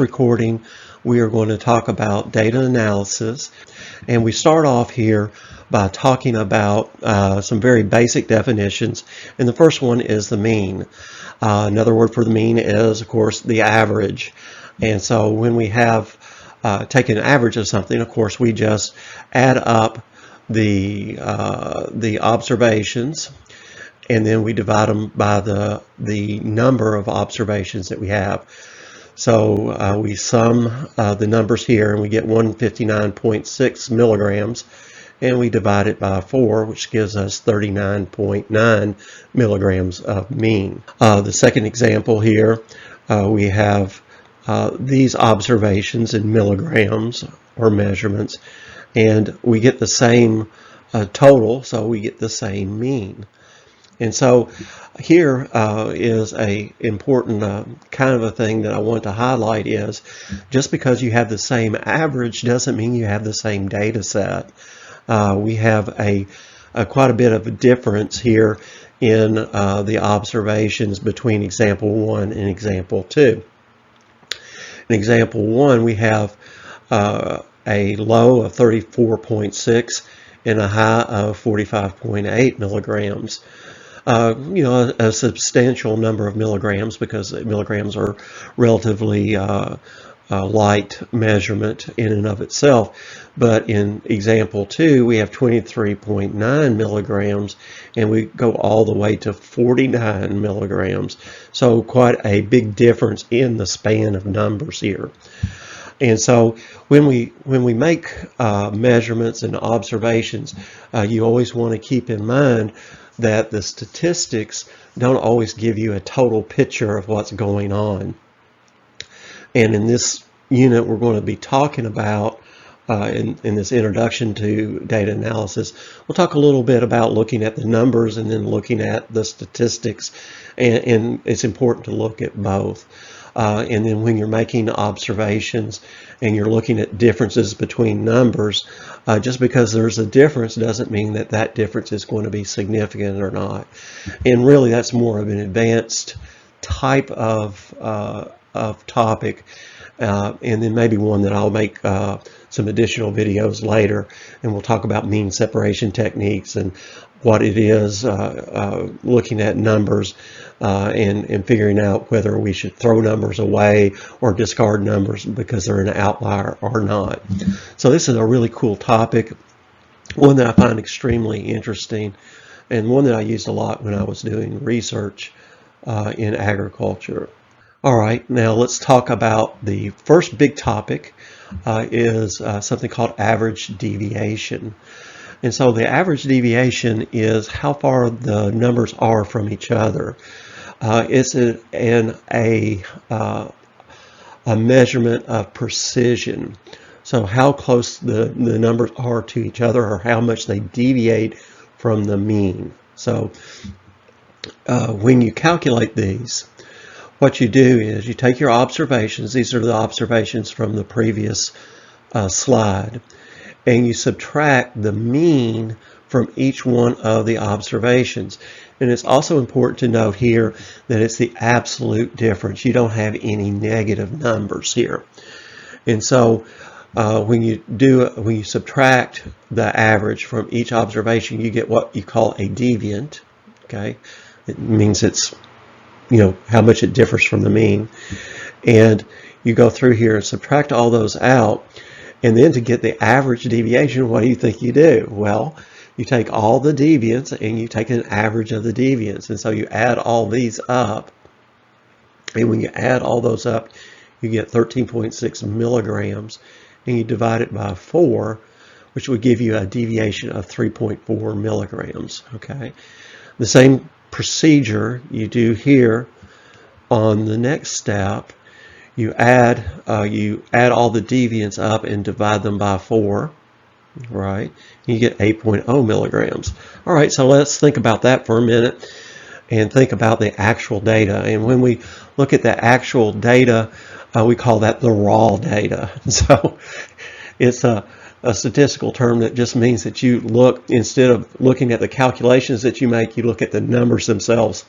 recording, we are going to talk about data analysis, and we start off here by talking about some very basic definitions, and the first one is the mean. Another word for the mean is, of course, the average. And so when we have taken an average of something, of course, we just add up the observations, and then we divide them by the number of observations that we have. So we sum the numbers here, and we get 159.6 milligrams, and we divide it by 4, which gives us 39.9 milligrams of mean. The second example here, we have these observations in milligrams or measurements, and we get the same total, so we get the same mean. And so here is a important kind of a thing that I want to highlight is just because you have the same average doesn't mean you have the same data set. We have quite a bit of a difference here in the observations between example 1 and example 2. In example 1, we have a low of 34.6 and a high of 45.8 milligrams. A substantial number of milligrams, because milligrams are relatively light measurement in and of itself. But in example 2, we have 23.9 milligrams, and we go all the way to 49 milligrams. So quite a big difference in the span of numbers here. And so when we make measurements and observations, you always want to keep in mind that the statistics don't always give you a total picture of what's going on. And in this unit, we're going to be talking about, in this introduction to data analysis, we'll talk a little bit about looking at the numbers and then looking at the statistics. And it's important to look at both. And then when you're making observations and you're looking at differences between numbers, just because there's a difference doesn't mean that that difference is going to be significant or not. And really that's more of an advanced type of topic, and then maybe one that I'll make some additional videos later, and we'll talk about mean separation techniques and what it is, looking at numbers and figuring out whether we should throw numbers away or discard numbers because they're an outlier or not. So this is a really cool topic, one that I find extremely interesting, and one that I used a lot when I was doing research in agriculture. All right, now let's talk about the first big topic, is something called average deviation. And so the average deviation is how far the numbers are from each other. It's a measurement of precision. So how close the numbers are to each other, or how much they deviate from the mean. So when you calculate these, what you do is you take your observations. These are the observations from the previous slide, and you subtract the mean from each one of the observations. And it's also important to note here that it's the absolute difference. You don't have any negative numbers here. And so when you subtract the average from each observation, you get what you call a deviant. Okay, it means it's, how much it differs from the mean. And you go through here and subtract all those out, and then to get the average deviation, what do you think you do? Well, you take all the deviants and you take an average of the deviants, and so you add all these up, and when you add all those up, you get 13.6 milligrams, and you divide it by 4, which would give you a deviation of 3.4 milligrams. Okay, the same procedure you do here on the next step. You add all the deviants up and divide them by 4, right? You get 8.0 milligrams. All right, so let's think about that for a minute and think about the actual data. And when we look at the actual data, we call that the raw data. So it's a statistical term that just means that you look, instead of looking at the calculations that you make, you look at the numbers themselves.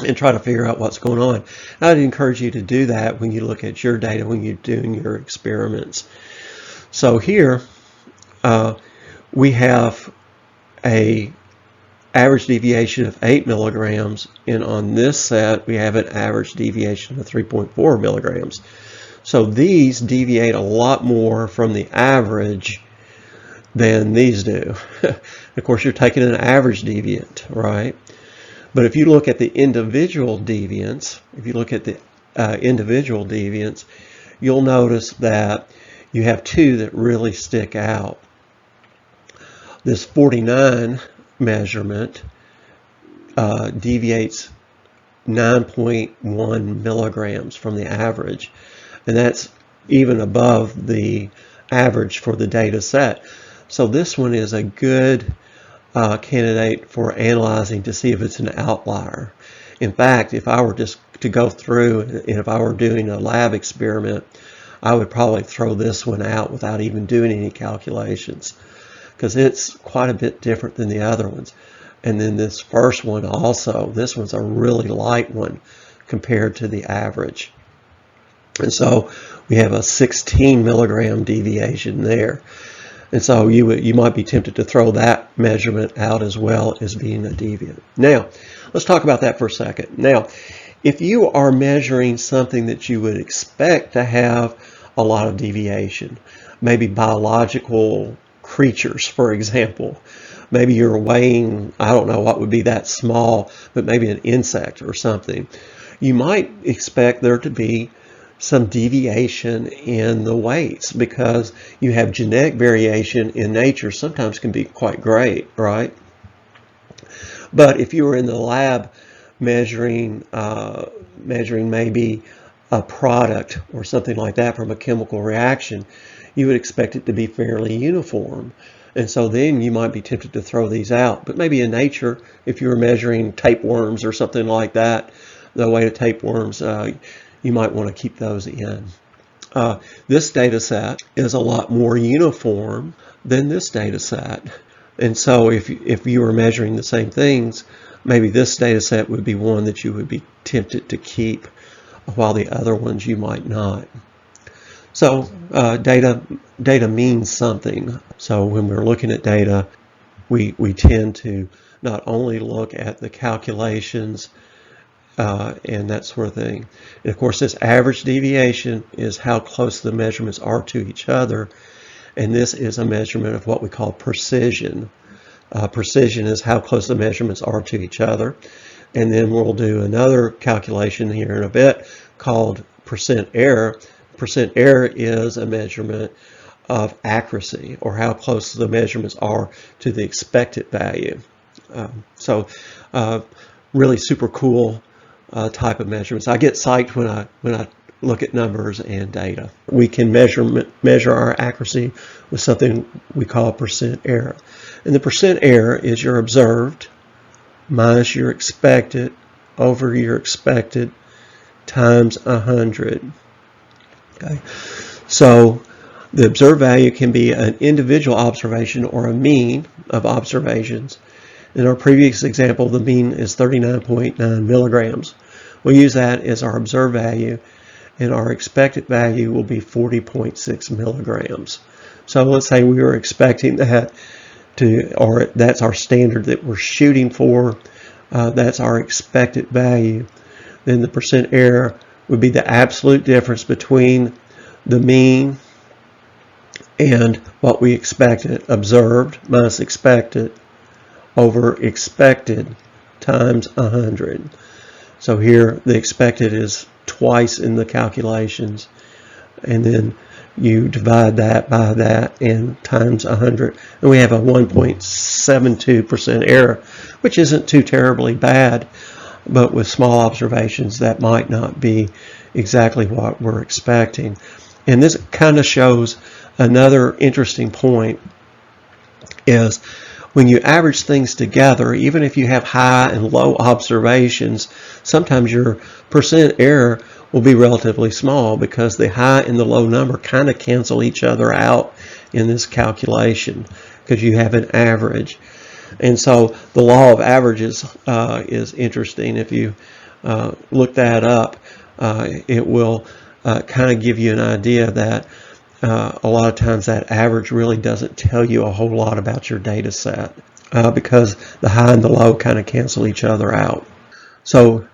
and try to figure out what's going on. I'd encourage you to do that when you look at your data, when you're doing your experiments. So here we have a average deviation of 8 milligrams, and on this set we have an average deviation of 3.4 milligrams. So these deviate a lot more from the average than these do. Of course, you're taking an average deviant, right? But if you look at the individual deviants, you'll notice that you have two that really stick out. This 49 measurement deviates 9.1 milligrams from the average, and that's even above the average for the data set. So this one is a good candidate for analyzing to see if it's an outlier. In fact, if I were just to go through and if I were doing a lab experiment, I would probably throw this one out without even doing any calculations, because it's quite a bit different than the other ones. And then this first one also, this one's a really light one compared to the average. And so we have a 16 milligram deviation there. And so you might be tempted to throw that measurement out as well as being a deviant. Now, let's talk about that for a second. Now, if you are measuring something that you would expect to have a lot of deviation, maybe biological creatures, for example, maybe you're weighing, I don't know what would be that small, but maybe an insect or something, you might expect there to be some deviation in the weights, because you have genetic variation in nature sometimes can be quite great, right? But if you were in the lab measuring maybe a product or something like that from a chemical reaction, you would expect it to be fairly uniform. And so then you might be tempted to throw these out. But maybe in nature, if you were measuring tapeworms or something like that, the weight of tapeworms, you might want to keep those in. This data set is a lot more uniform than this data set. And so if you were measuring the same things, maybe this data set would be one that you would be tempted to keep, while the other ones you might not. So data means something. So when we're looking at data, we tend to not only look at the calculations and that sort of thing. And of course, this average deviation is how close the measurements are to each other. And this is a measurement of what we call precision. Precision is how close the measurements are to each other. And then we'll do another calculation here in a bit called percent error. Percent error is a measurement of accuracy, or how close the measurements are to the expected value. So really super cool type of measurements. I get psyched when I look at numbers and data. We can measure our accuracy with something we call percent error. And the percent error is your observed minus your expected over your expected times 100. Okay, so the observed value can be an individual observation or a mean of observations. In our previous example, the mean is 39.9 milligrams. We'll use that as our observed value, and our expected value will be 40.6 milligrams. So let's say we were expecting that or that's our standard that we're shooting for. That's our expected value. Then the percent error would be the absolute difference between the mean and what we expected, observed minus expected over expected times 100. So here the expected is twice in the calculations, and then you divide that by that and times 100, and we have a 1.72% error, which isn't too terribly bad, but with small observations that might not be exactly what we're expecting. And this kind of shows another interesting point is when you average things together, even if you have high and low observations, sometimes your percent error will be relatively small because the high and the low number kind of cancel each other out in this calculation because you have an average. And so the law of averages is interesting. If you look that up. It will kind of give you an idea that a lot of times that average really doesn't tell you a whole lot about your data set because the high and the low kind of cancel each other out. So a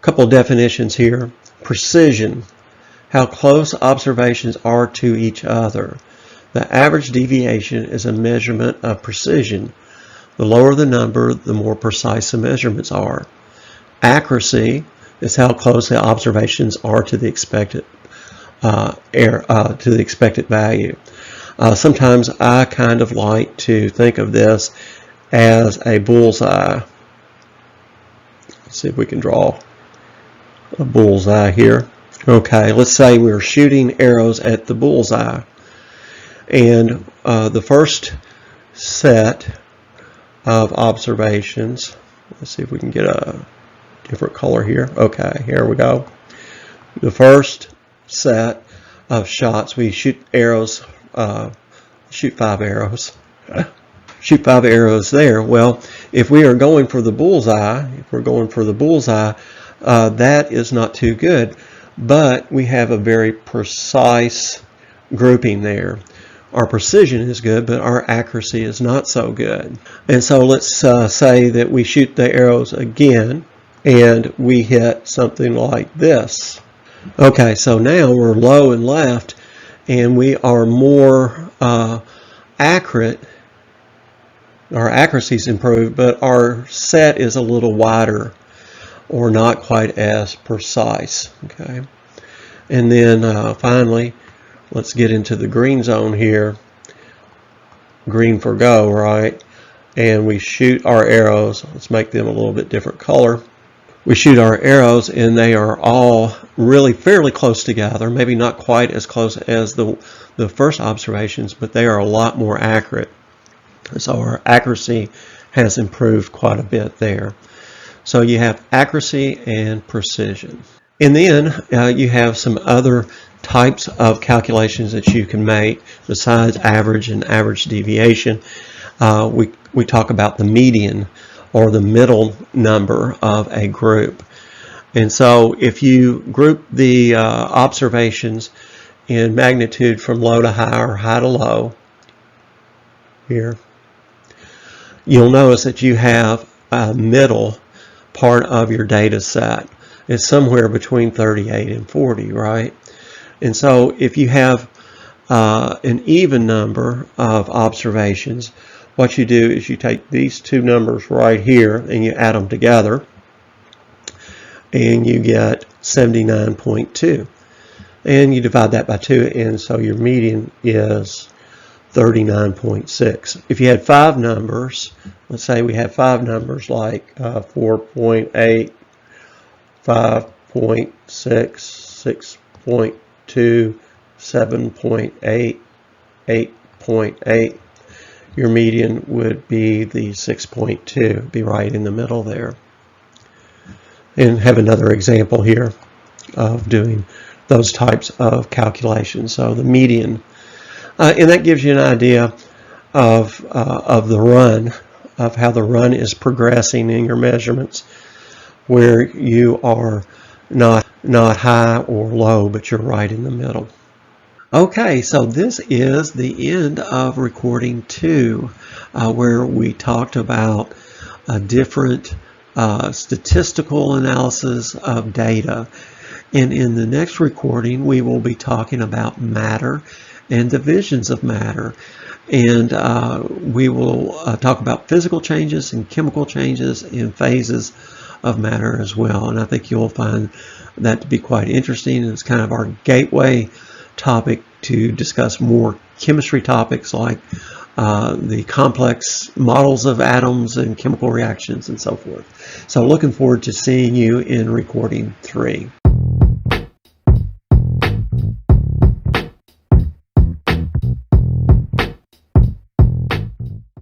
couple of definitions here. Precision, how close observations are to each other. The average deviation is a measurement of precision. The lower the number, the more precise the measurements are. Accuracy is how close the observations are to the expected value. Sometimes I kind of like to think of this as a bullseye. Let's see if we can draw a bullseye here. Okay, let's say we're shooting arrows at the bullseye, and the first set of observations, let's see if we can get a different color here. Okay, here we go. The first set of shots, we shoot arrows, shoot 5 arrows. Shoot 5 arrows there. Well, if we are going for the bullseye, that is not too good. But we have a very precise grouping there. Our precision is good, but our accuracy is not so good. And so let's say that we shoot the arrows again, and we hit something like this. Okay, so now we're low and left, and we are more accurate. Our accuracy's improved, but our set is a little wider, or not quite as precise. Okay, and then finally, let's get into the green zone here. Green for go, right? And we shoot our arrows. Let's make them a little bit different color. We shoot our arrows, and they are all really fairly close together. Maybe not quite as close as the first observations, but they are a lot more accurate. So our accuracy has improved quite a bit there. So you have accuracy and precision. And then you have some other types of calculations that you can make besides average and average deviation. We talk about the median, or the middle number of a group. And so if you group the observations in magnitude from low to high or high to low here, you'll notice that you have a middle part of your data set. It's somewhere between 38 and 40, right? And so if you have an even number of observations, what you do is you take these two numbers right here and you add them together, and you get 79.2. And you divide that by 2, and so your median is 39.6. If you had 5 numbers, let's say we have 5 numbers like 4.8, 5.6, 6.2, 7.8, 8.8, your median would be the 6.2, be right in the middle there. And have another example here of doing those types of calculations. So the median, and that gives you an idea of the run, of how the run is progressing in your measurements, where you are not high or low, but you're right in the middle. Okay, so this is the end of recording 2, where we talked about different statistical analysis of data. And in the next recording, we will be talking about matter and divisions of matter. And we will talk about physical changes and chemical changes in phases of matter as well. And I think you'll find that to be quite interesting. It's kind of our gateway topic to discuss more chemistry topics like the complex models of atoms and chemical reactions and so forth. So looking forward to seeing you in recording 3.